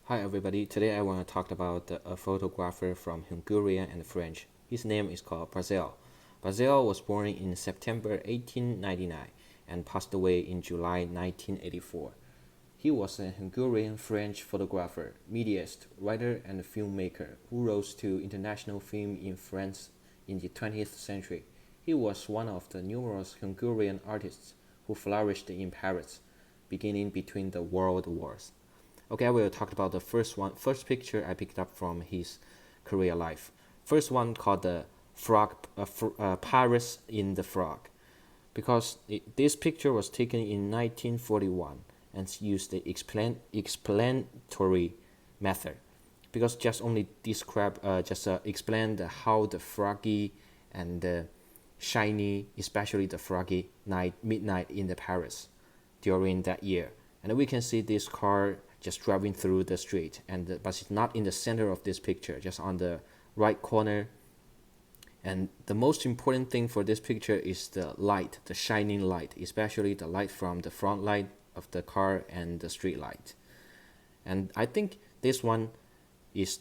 Hi everybody, today I want to talk about a photographer from Hungarian and French. His name is called Brassai. Brassai was born in September 1899 and passed away in July 1984. He was a Hungarian French photographer, mediaist, writer and filmmaker who rose to international fame in France in the 20th century. He was one of the numerous Hungarian artists who flourished in Paris, beginning between the world wars. Okay, I will talk about the first picture I picked up from his career life. First one called the frog, Paris in the Frog, because this picture was taken in 1941 and used the explanatory method, because just only describe, explain how the froggy and the shiny, especially the froggy midnight in the Paris during that year. And we can see this car just driving through the street, but it's not in the center of this picture, just on the right corner. And the most important thing for this picture is the light, the shining light, especially the light from the front light of the car and the street light. And I think this one is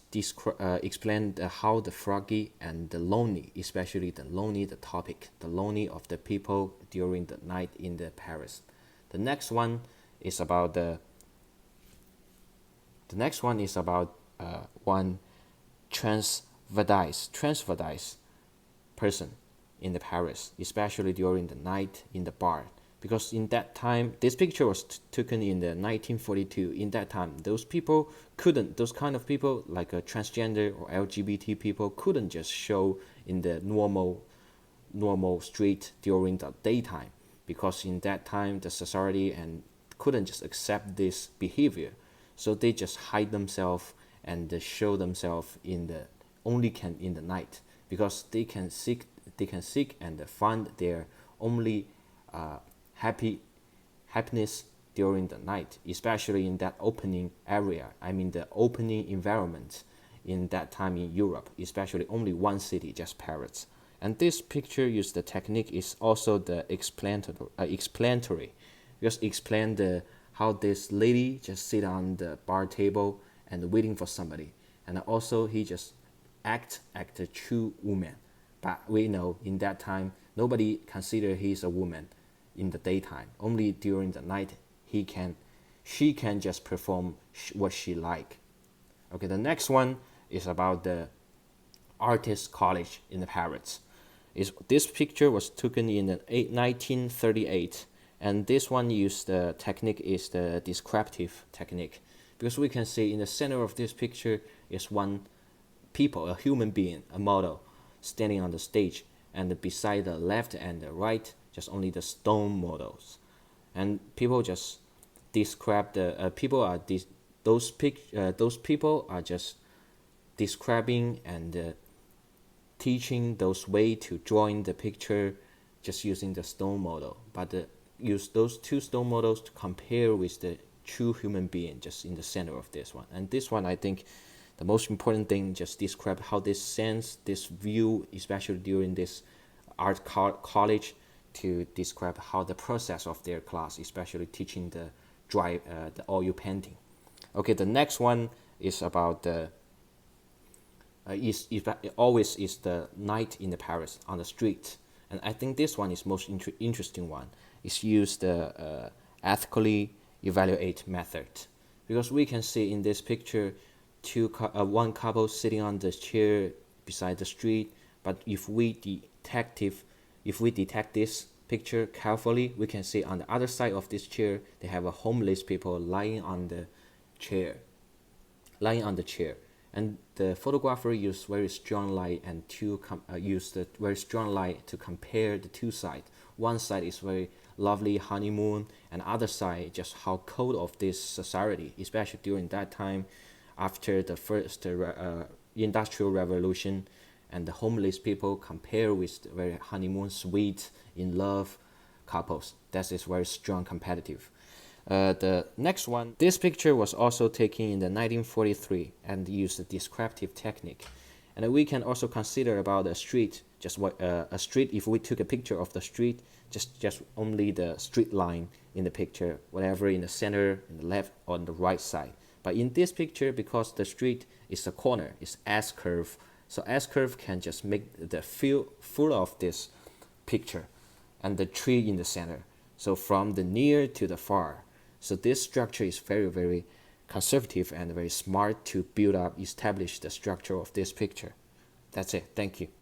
explained how the froggy and the lonely, especially the lonely, the topic, the lonely of the people during the night in the Paris. The next one is about one transvestite person in the Paris, especially during the night in the bar. Because in that time, this picture was taken in the 1942. In that time, those kind of people like a transgender or LGBT people couldn't just show in the normal street during the daytime, because in that time the society and couldn't just accept this behavior, so they just hide themselves and show themselves in the night, because they can seek and find their only happiness during the night, especially in that opening area. I mean the opening environment in that time in Europe, especially only one city, just Paris. And this picture used the technique is also the explanatory, just explain how this lady just sit on the bar table and waiting for somebody, and also he just act a true woman. But we know in that time nobody consider he's a woman in the daytime. Only during the night she can just perform what she like. Okay, the next one is about the artist college in the Paris. This picture was taken in 1938, and this one used the technique is the descriptive technique, because we can see in the center of this picture is a human being, a model, standing on the stage, and beside the left and the right, just only the stone models. And people just describe those people are just describing and teaching those way to drawing the picture just using the stone model, but use those two stone models to compare with the true human being just in the center of this one. And this one, I think the most important thing, just describe how this sense, this view, especially during this art college, to describe how the process of their class, especially teaching the oil painting. Okay, the next one is about the always is the night in the Paris on the street. And I think this one is most interesting one. It's used the ethically evaluate method, because we can see in this picture one couple sitting on the chair beside the street. But if we detect this picture carefully, we can see on the other side of this chair they have a homeless people lying on the chair. And the photographer used very strong light and used the very strong light to compare the two sides. One side is very lovely honeymoon, and other side just how cold of this society, especially during that time after the first industrial revolution, and the homeless people compare with the very honeymoon sweet in love couples. That is very strong competitive. The next one, this picture was also taken in the 1943 and used the descriptive technique. And we can also consider about a street, a street. If we took a picture of the street, just only the street line in the picture, whatever in the center, in the left or on the right side. But in this picture, because the street is a corner, it's S-curve, so S-curve can just make the feel full of this picture and the tree in the center. So from the near to the far. So this structure is very, very conservative and very smart to build up, establish the structure of this picture. That's it. Thank you.